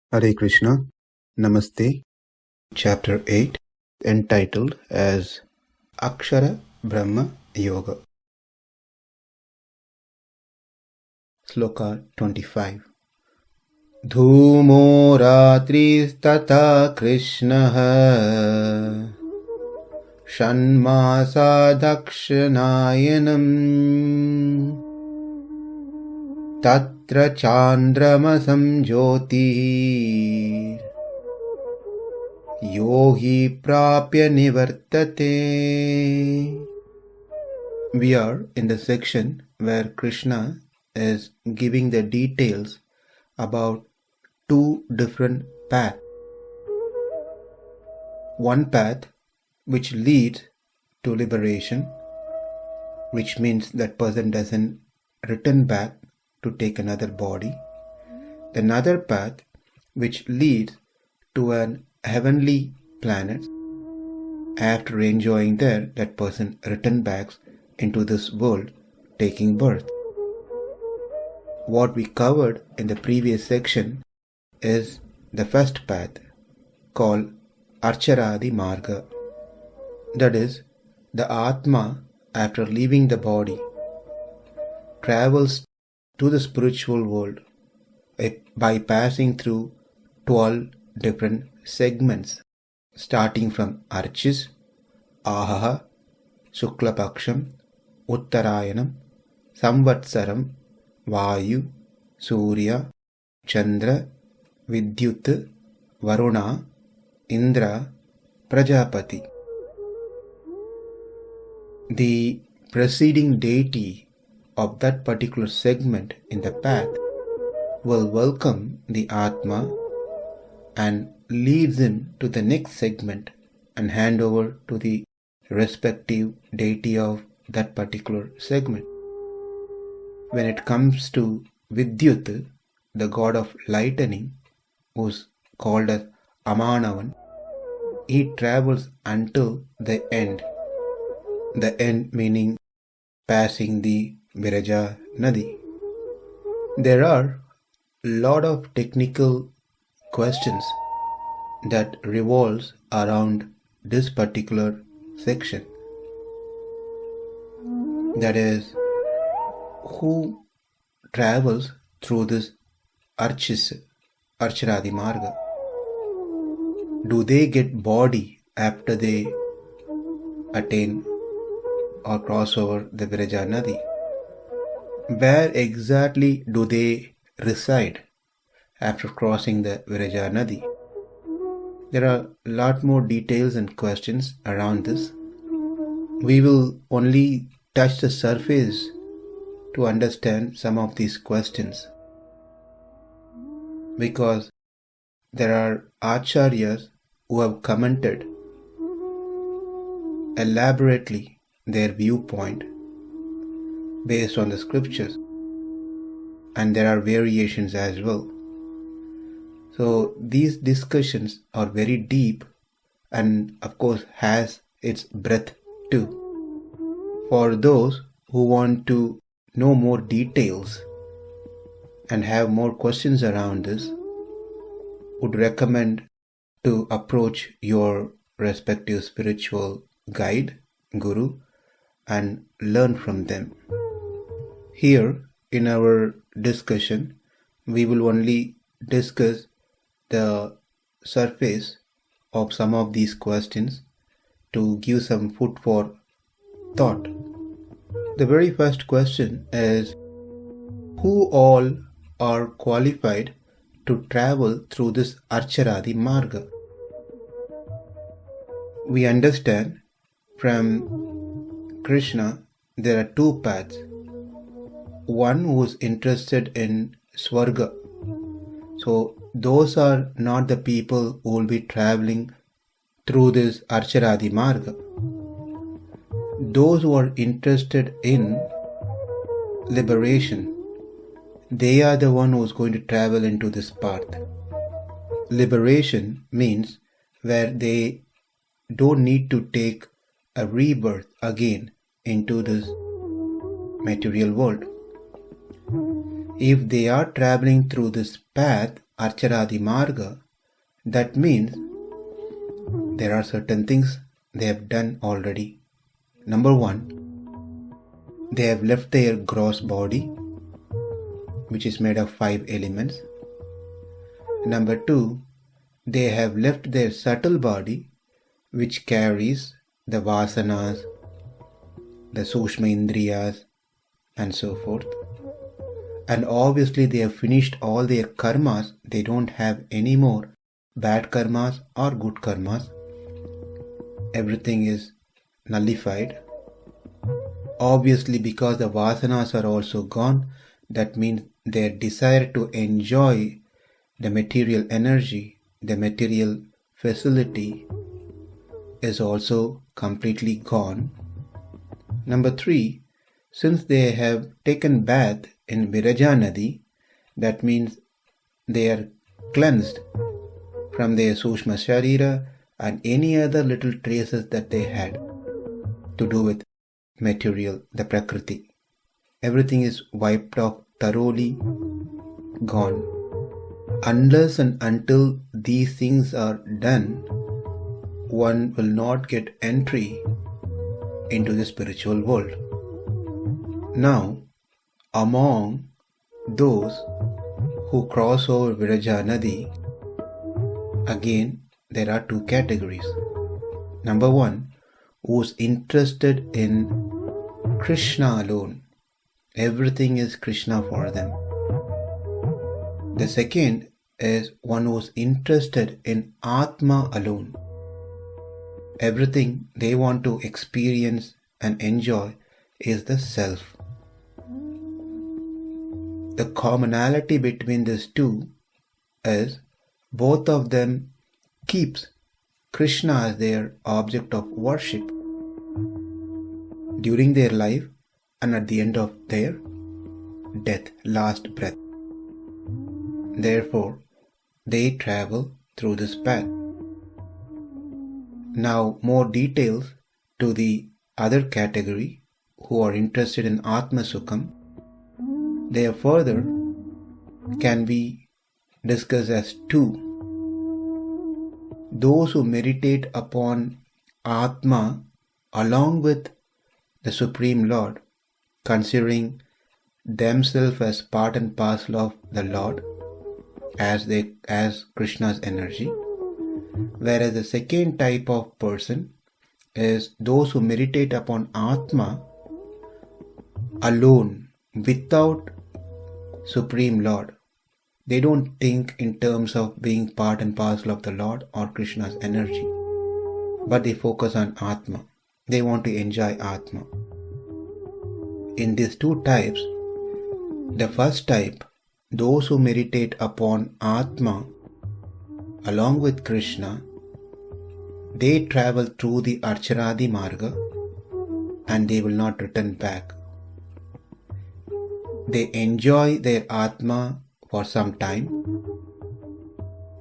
Hare Krishna, Namaste, Chapter 8, entitled as Akshara Brahma Yoga. Sloka 25. Dhūmo rātris tathā kṛṣṇaḥ ṣaṇ-māsā dakṣiṇāyanam tatra cāndramasaṁ jyotir yogī prāpya nivartate. We are in the section where Krishna is giving the details about two different paths. One path which leads to liberation, which means that person doesn't return back to take another body. Another path which leads to an heavenly planet. After enjoying there, that person return back into this world taking birth. What we covered in the previous section is the first path called Archaradi Marga. That is, the Atma, after leaving the body, travels to the spiritual world by passing through 12 different segments, starting from Archis, Ahaha, Suklapaksham, Uttarayanam, Samvatsaram, Vayu, Surya, Chandra, Vidyut, Varuna, Indra, Prajapati. The preceding deity of that particular segment in the path will welcome the Atma and leads him to the next segment and hand over to the respective deity of that particular segment. When it comes to Vidyut, the god of lightning, who's called as Amanavan, he travels until the end. The end meaning passing the Viraja Nadi. There are a lot of technical questions that revolves around this particular section. That is, who travels through this Archaradi Marga? Do they get body after they attain or cross over the Viraja Nadi? Where exactly do they reside after crossing the Viraja Nadi? There are a lot more details and questions around this. We will only touch the surface to understand some of these questions, because there are acharyas who have commented elaborately their viewpoint based on the scriptures, and there are variations as well. So these discussions are very deep and of course has its breadth too. For those who want to know more details and have more questions around this, would recommend to approach your respective spiritual guide, guru, and learn from them. Here in our discussion, we will only discuss the surface of some of these questions to give some food for thought. The very first question is, who all are qualified to travel through this Archaradi Marga? We understand from Krishna there are two paths. One who is interested in Swarga. So those are not the people who will be traveling through this Archaradi Marga. Those who are interested in liberation, they are the one who is going to travel into this path. Liberation means where they don't need to take a rebirth again into this material world. If they are traveling through this path, Archaradi Marga, that means there are certain things they have done already. Number one, they have left their gross body, which is made of 5 elements. Number two, they have left their subtle body, which carries the vasanas, the Sushma Indriyas, and so forth. And obviously they have finished all their karmas. They don't have any more bad karmas or good karmas. Everything is nullified. Obviously, because the vasanas are also gone, that means their desire to enjoy the material energy, the material facility is also completely gone. Number three, since they have taken bath in Viraja Nadi, that means they are cleansed from their Sushma Sharira and any other little traces that they had to do with material, the Prakriti. Everything is wiped off, thoroughly gone. Unless and until these things are done, one will not get entry into the spiritual world. Now, among those who cross over Viraja Nadi, again there are 2 categories. Number one, who's interested in Krishna alone. Everything is Krishna for them. The second is one who's interested in Atma alone. Everything they want to experience and enjoy is the self. The commonality between these two is both of them keeps Krishna as their object of worship during their life and at the end of their death, last breath. Therefore, they travel through this path. Now, more details to the other category who are interested in Atma Sukham. They further can be discussed as 2. Those who meditate upon Atma along with the Supreme Lord, considering themselves as part and parcel of the Lord, as Krishna's energy. Whereas the second type of person is those who meditate upon Atma alone, without Supreme Lord. They don't think in terms of being part and parcel of the Lord or Krishna's energy, but they focus on Atma. They want to enjoy Atma. In these 2 types, the first type, those who meditate upon Atma along with Krishna, they travel through the Archaradi Marga and they will not return back. They enjoy their Atma for some time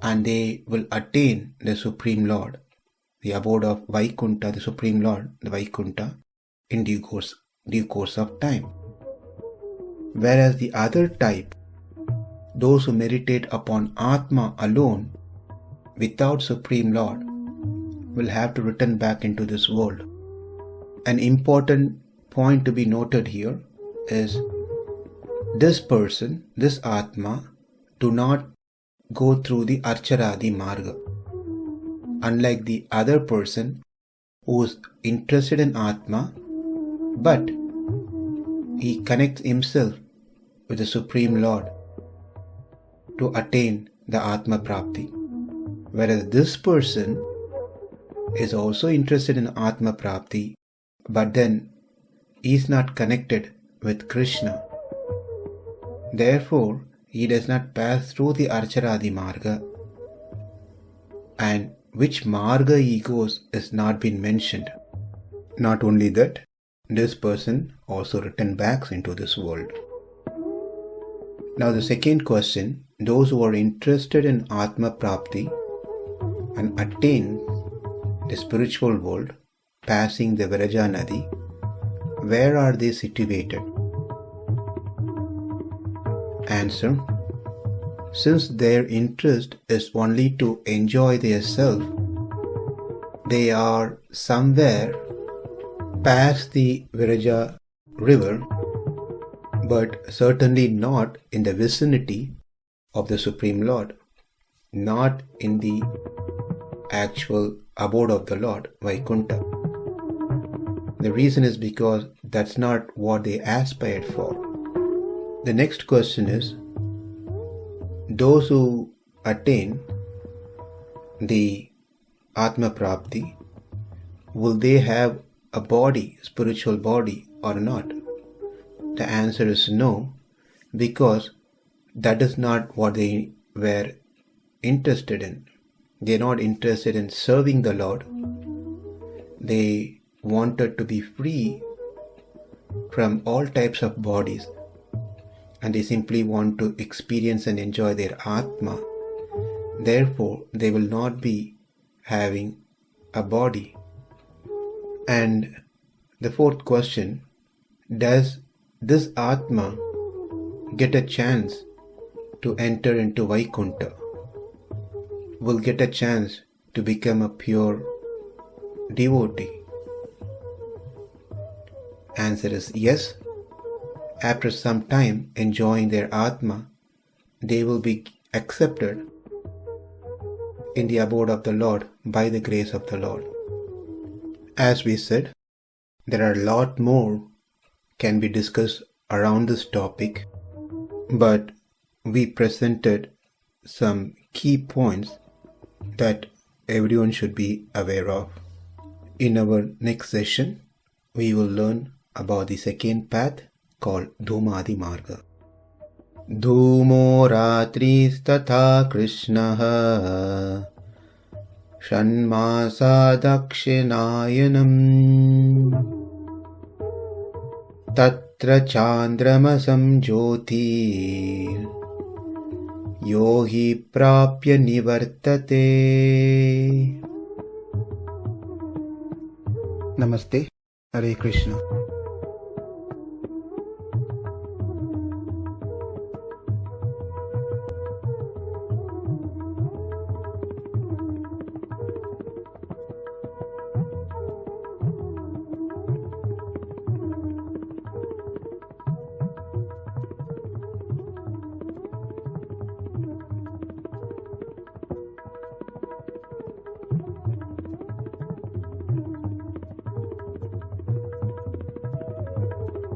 and they will attain the Supreme Lord, the abode of Vaikunta, the Supreme Lord, the Vaikunta, in due course of time. Whereas the other type, those who meditate upon Atma alone, without Supreme Lord, will have to return back into this world. An important point to be noted here is this person, this Atma, do not go through the Archaradi Marga. Unlike the other person who is interested in Atma, but he connects himself with the Supreme Lord to attain the Atma Prapti. Whereas this person is also interested in Atma Prapti, but then he is not connected with Krishna. Therefore, he does not pass through the Archaradi Marga, and which Marga he goes is not been mentioned. Not only that, this person also returns back into this world. Now the second question, those who are interested in Atma Prapti and attain the spiritual world, passing the Viraja Nadi, where are they situated? Answer, since their interest is only to enjoy their self, they are somewhere past the Viraja river, but certainly not in the vicinity of the Supreme Lord, not in the actual abode of the Lord, Vaikuntha. The reason is because that's not what they aspired for. The next question is, those who attain the Atma Prapti, will they have a body, spiritual body or not? The answer is no, because that is not what they were interested in. They are not interested in serving the Lord. They wanted to be free from all types of bodies, and they simply want to experience and enjoy their Atma. Therefore, they will not be having a body. And the fourth question, does this Atma get a chance to enter into Vaikuntha? Will get a chance to become a pure devotee? Answer is yes. After some time enjoying their Atma, they will be accepted in the abode of the Lord by the grace of the Lord. As we said, there are a lot more can be discussed around this topic, but we presented some key points that everyone should be aware of. In our next session, we will learn about the second path called dhūmādi marga. Dhūmo rātris tathā kṛṣṇaḥ ṣaṇ-māsā dakṣiṇāyanam tatra cāndramasaṁ jyotir yogī prāpya nivartate. Namaste. Hare Krishna.